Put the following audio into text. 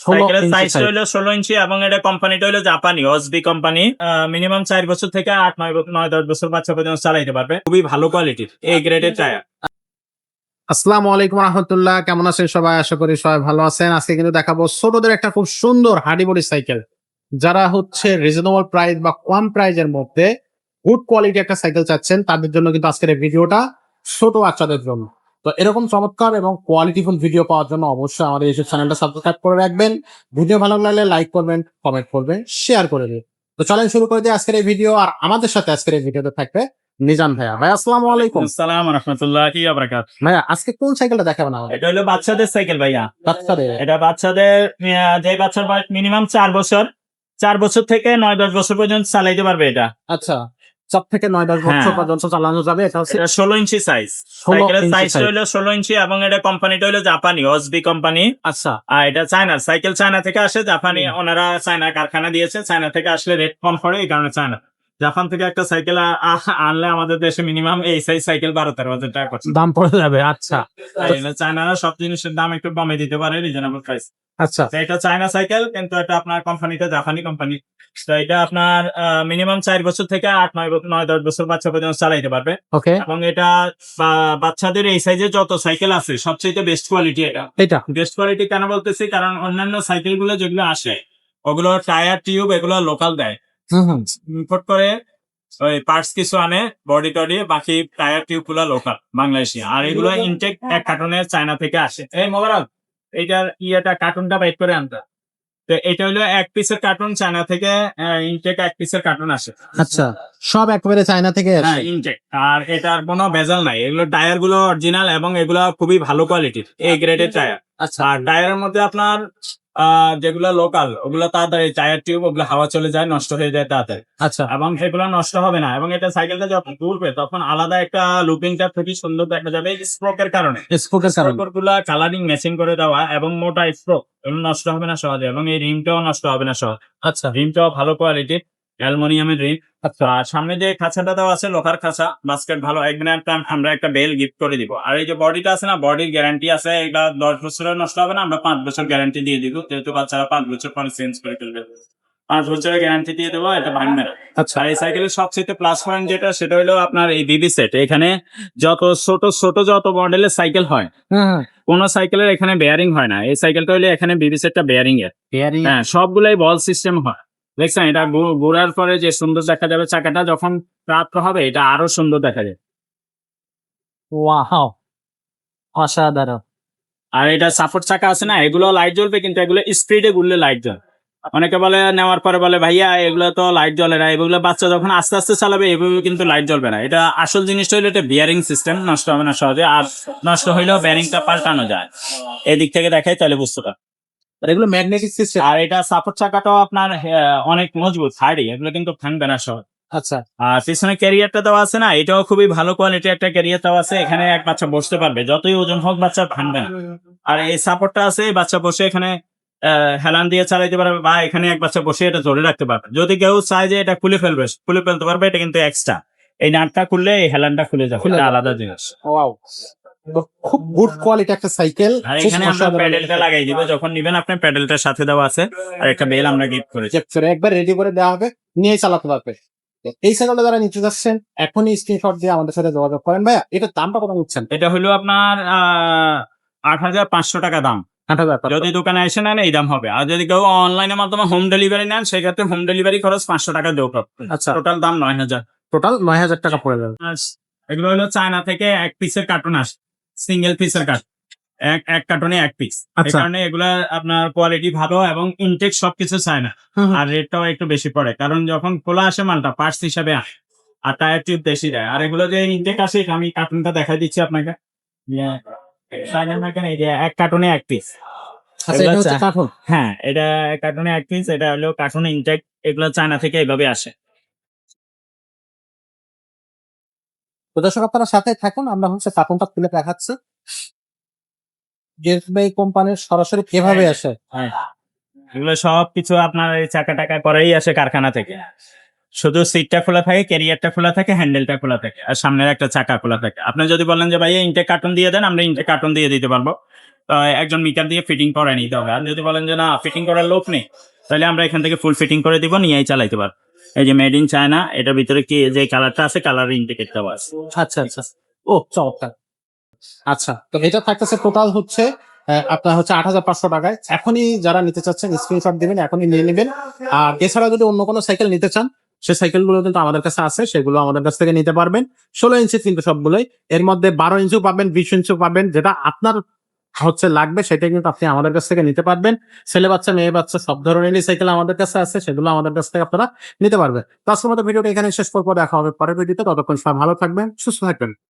সাইকেলের 16 ইঞ্চি সাইজটা হলো 16 ইঞ্চি এবং এটা কোম্পানিটা হলো জাপানি ওসবি কোম্পানি। মিনিমাম 4 বছর থেকে 8 9 10 বছর বাচ্চা পর্যন্ত চালাইতে পারবে। খুবই ভালো কোয়ালিটির এ গ্রেডের টায়ার। আসসালামু আলাইকুম রহমতুল্লাহ, কেমন আছেন সবাই? আশা করি সবাই ভালো আছেন। আজকে কিন্তু দেখাবো ছোটদের একটা খুব সুন্দর হার্ডি বডি সাইকেল, যারা হচ্ছে রিজনেবল প্রাইস বা কম প্রাইজের মধ্যে গুড কোয়ালিটি একটা সাইকেল চাচ্ছেন, তাদের জন্য কিন্তু আজকের এই ভিডিওটা ছোট বাচ্চাদের জন্য। তো এরকম চমৎকার এবং কোয়ালিটিফুল ভিডিও পাওয়ার জন্য অবশ্যই আমাদের ইউটিউব চ্যানেলটা সাবস্ক্রাইব করে রাখবেন। ভিডিও ভালো লাগলে লাইক করবেন, কমেন্ট করবেন, শেয়ার করে দিন। তো চলেন শুরু করে দিই আজকের এই ভিডিও। আর আমাদের সাথে আজকের এই ভিডিওতে থাকবে নিজান ভাইয়া। ভাই আসসালামু আলাইকুম। আসসালাম রাহমাতুল্লাহি ওয়া বারাকাতুহু। ভাইয়া আজকে কোন সাইকেলটা দেখাবেন আমাদের? এটা হলো বাচ্চাদের সাইকেল ভাইয়া। বাচ্চাদের? এটা বাচ্চাদের যে বাচ্চার বয়স মিনিমাম 4 বছর, 4 বছর থেকে 9 10 বছর পর্যন্ত চালাইতে পারবে এটা। আচ্ছা, 4 থেকে 9-10 বছর হ্যাঁ। পর্যন্ত চালানো যাবে। এটা হচ্ছে এটা 16 ইঞ্চি সাইজ। 16 সাইকেলের ইঞ্চি সাইজটা size। হলো 16 ইঞ্চি এবং এটা কোম্পানিটা হলো জাপানি ওসবি কোম্পানি। আচ্ছা, আর এটা চায়না সাইকেল, চায়না থেকে আসে। জাপানি ওনারা চায়না কারখানা দিয়েছে। চায়না থেকে আসলে রেট কম পড়ে, এই কারণে চায়না। জাপান থেকে একটা সাইকেল আনলে আমাদের দেশে মিনিমাম এই সাইজ সাইকেল 12-13 হাজার টাকা করছে। দাম পড়ে যাবে। আচ্ছা চায়নারা সব জিনিসের দাম একটু কমে দিতে পারে, রিজনেবল প্রাইস। আচ্ছা, এটা চায়না সাইকেল, কিন্তু এটা আপনার কোম্পানিটা জাপানি কোম্পানি। তো এটা আপনার মিনিমাম 4 বছর থেকে 8 9 10 বছর বাচ্চা পর্যন্ত চালাইতে পারবে। ওকে। এবং এটা বাচ্চাদের এই সাইজে যত সাইকেল আছে সবচেয়ে বেস্ট কোয়ালিটি এটা। এটা বেস্ট কোয়ালিটি কেন বলতেছি, কারণ অন্যান্য সাইকেল গুলো যেগুলো আসে ওগুলো টায়ার টিউব এগুলো লোকাল দেয়, ইম্পোর্ট করে ওই পার্টস কিছু আনে, বডি টডি, বাকি টায়ার টিউব গুলো লোকাল বাংলাদেশি। আর এগুলো ইনটেক এক কার্টুনে চায়না থেকে আসে। এই মোবারক, এইটার কার্টুনটা বাইট করে আনতা। তো এটা হলো এক পিসের কার্টুন, চায়না থেকে ইনটেক এক পিসের কার্টুন আসে। আচ্ছা, সব একেবারে চায়না থেকে হ্যাঁ, আসে। ইনটেক। আর এটার কোনো ভেজাল নাই। এগুলো টায়ার গুলো অরিজিনাল এবং এগুলো খুবই ভালো কোয়ালিটির এ গ্রেডের টায়ার। আচ্ছা, আর টায়ারের মধ্যে আপনার যেগুলো লোকাল ওগুলো তাড়াতাড়ি, টায়ার টিউব ওগুলো হাওয়া চলে যায়, নষ্ট হয়ে যায় তাড়াতাড়ি। আচ্ছা, এবং সেগুলো নষ্ট হবে না। এবং এটা সাইকেলটা যখন ঘুরবে তখন আলাদা একটা লুকিংটা খুবই সুন্দর দেখা যাবে স্প্রোকের কারণে। স্পোকের কারণে। স্প্রোক গুলা কালারিং ম্যাচিং করে দেওয়া এবং মোটা স্প্রোক, এগুলো নষ্ট হবে না সহজে। এবং এই রিমটাও নষ্ট হবে না সহজে। আচ্ছা, রিমটাও ভালো কোয়ালিটির অ্যালুমিনিয়ামের রিম। আচ্ছা, আর সামনে যে খাঁচাটা দেওয়া আছে লোহার খাঁচা, বাস্কেট ভালো। একদিন আমরা একটা বেল গিফট করে দিব। আর এই যে বডিটা আছে না, বডির গ্যারান্টি আছে। এটা 10 বছরের নষ্ট হবে না, আমরা 5 বছর গ্যারান্টি দিয়ে দিব। যেহেতু বাচ্চারা 5 বছর পরে চেঞ্জ করে ফেলবে, 5 বছরের গ্যারান্টি দিয়ে দেবো, এটা ভাঙবে না। আচ্ছা, আর এই সাইকেলের সবচেয়ে প্লাস পয়েন্ট যেটা, সেটা হলো আপনার এই বিবি সেট। এখানে যত ছোট ছোট যত মডেলের সাইকেল হয়, কোন সাইকেলের এখানে বেয়ারিং হয় না। এই সাইকেলটা হলে এখানে বিবি সেটটা বেয়ারিং এর। বেয়ারিং। হ্যাঁ, সবগুলাই বল সিস্টেম হয়। দেখছেন, এটা ঘোরার পরে যে সুন্দর দেখা যাবে, চাকাটা যখন প্রাপ্ত হবে এটা আরো সুন্দর দেখা যাবে। ওয়াও, অসাধারণ। আর এটা সাপোর্ট চাকা আছে না, এগুলো লাইট জ্বলবে, কিন্তু এগুলো স্পিডে ঘুরলে লাইট জ্বলবে। অনেকে বলে নেওয়ার পরে বলে ভাইয়া এগুলো তো লাইট জ্বলে না, এগুলো বাচ্চা যখন আস্তে আস্তে চালাবে এভাবে কিন্তু লাইট জ্বলবে না। এটা আসল জিনিসটা হলো এটা বিয়ারিং সিস্টেম, নষ্ট হবে না সহজে। আর নষ্ট হইলেও ব্যারিংটা পাল্টানো যায়। এদিক থেকে দেখাই তাহলে বুঝতে পার। আর এগুলো ম্যাগনেটিক সিস্টেম? আর এটা সাপোর্ট চাকাটাও আপনার অনেক মজবুত, হার্ডি, এগুলো কিন্তু ভাঙবে না সহজ। আচ্ছা, আর পিছনে ক্যারিয়ারটা দেওয়া আছে না, এটাও খুবই ভালো কোয়ালিটির একটা ক্যারিয়ার দেওয়া আছে। এখানে এক বাচ্চা বসতে পারবে, যতই ওজন হোক বাচ্চা ভাঙবে না। আর এই সাপোর্টটা আছে, বাচ্চা বসে এখানে হেলান দিয়ে চালাইতে পারবে, বা এখানে এক বাচ্চা বসে এটা ধরে রাখতে পারবে। যদি কেউ চায় যে এটা খুলে ফেলতে পারবে, এটা কিন্তু এক্সট্রা। এই নাটটা খুললে এই হেলানটা খুলে যাবে, এটা আলাদা জিনিস। ওয়াও, খুব গুড কোয়ালিটি একটা সাইকেল। আর এখানে আমরা প্যাডেলটা লাগাই দিব, যখন নিবেন আপনি প্যাডেলটার সাথে দেওয়া আছে। আর একটা বেল আমরা গিফট করেছি। একবার রেডি করে দেওয়া হবে, নিয়ে চালাতে পারবে। এই সাইকেলটা যারা নিতে যাচ্ছেন এখনই স্ক্রিনশট দিয়ে আমাদের সাথে যোগাযোগ করেন। ভাইয়া এটার দামটা কত নিচ্ছেন? এটা হলো আপনার 8,500 টাকা দাম। 8,000 টাকা। যদি দোকানে এসে নেন এই দাম হবে। আর যদি কেউ অনলাইনের মাধ্যমে হোম ডেলিভারি নেন, সেক্ষেত্রে হোম ডেলিভারি খরচ 500 টাকা দেবো। আচ্ছা, টোটাল দাম 9,000। টোটাল 9,000 টাকা পড়ে যাবে। এগুলো হলো চায়না থেকে এক পিসের কার্টুন আসে, সিঙ্গেল পিসের কার্টুন, এক কার্টুনে এক পিস। এই আচ্ছা, কারণে এগুলা আপনার কোয়ালিটি ভালো এবং ইনটেক সবকিছু চায়না। আর রেটটাও একটু বেশি পড়ে, কারণ যখন খোলা আসে মালটা পার্টস হিসাবে আসে, আর টায়ার টিউব বেশি দেয়। আর এগুলো যে ইনটেক আসে, আমি কার্টুনটা দেখাই দিচ্ছি আপনাকে। এই যে এক কার্টুনে এক পিস। আচ্ছা, এটা হচ্ছে কার্টুন। হ্যাঁ, এটা কার্টুনে এক পিস। এটা হলো কার্টুনে ইনটেক। এগুলো চায়না থেকে এইভাবে আসে। তো দর্শক আপনারা সাথে থাকুন, আমরা হচ্ছে কার্টুনটা খুলে দেখাচ্ছি। জেসবাই কোম্পানির সরাসরি কিভাবে আসে। হ্যাঁ, এগুলো সবকিছু আপনার এই চাকা টাকা করেই আসে কারখানা থেকে। শুধু সিটটা খোলা থাকে, ক্যারিয়ারটা খোলা থাকে, হ্যান্ডেলটা খোলা থাকে, আর সামনের একটা চাকা খোলা থাকে। আপনি যদি বলেন যে ভাই ইনটেক কার্টুন দিয়ে দেন, আমরা ইনটেক কার্টুন দিয়ে দিতে পারবো। একজন মিটার দিয়ে ফিটিং করে নিতে হবে। আর যদি বলেন যে না ফিটিং করার লোক নেই, তাহলে আমরা এখান থেকে ফুল ফিটিং করে দিব, নিয়েই চালাইতে পারবো। এই যে মেড ইন চায়না, এটার ভিতরে কি যে কালারটা আছে, কালার ইন্ডিকেটরটাও আছে। আচ্ছা আচ্ছা, ও চমৎকার। আচ্ছা, তো এটা থাকতেছে টোটাল হচ্ছে আপনার হচ্ছে 8,500 টাকায়। এখনই যারা নিতে চাচ্ছেন স্ক্রিনশট দিবেন, এখনই নিয়ে নেবেন। আর এছাড়া যদি অন্য কোনো সাইকেল নিতে চান, সেই সাইকেলগুলো কিন্তু আমাদের কাছে আছে, সেগুলো আমাদের কাছ থেকে নিতে পারবেন। 16 ইঞ্চি কিন্তু সবগুলোই, এর মধ্যে 12 ইঞ্চিও পাবেন, 20 ইঞ্চিও পাবেন, যেটা আপনার হচ্ছে লাগবে সেটাই কিন্তু আপনি আমাদের কাছ থেকে নিতে পারবেন। ছেলে বাচ্চা মেয়ে বাচ্চা সব ধরনেরই সাইকেল আমাদের কাছে আছে, সেগুলো আমাদের কাছ থেকে আপনারা নিতে পারবেন। তো আজকের মতো ভিডিওটা এখানে শেষ করবো, দেখা হবে পরের ভিডিওতে। ততক্ষণ সবাই ভালো থাকবেন, সুস্থ থাকবেন।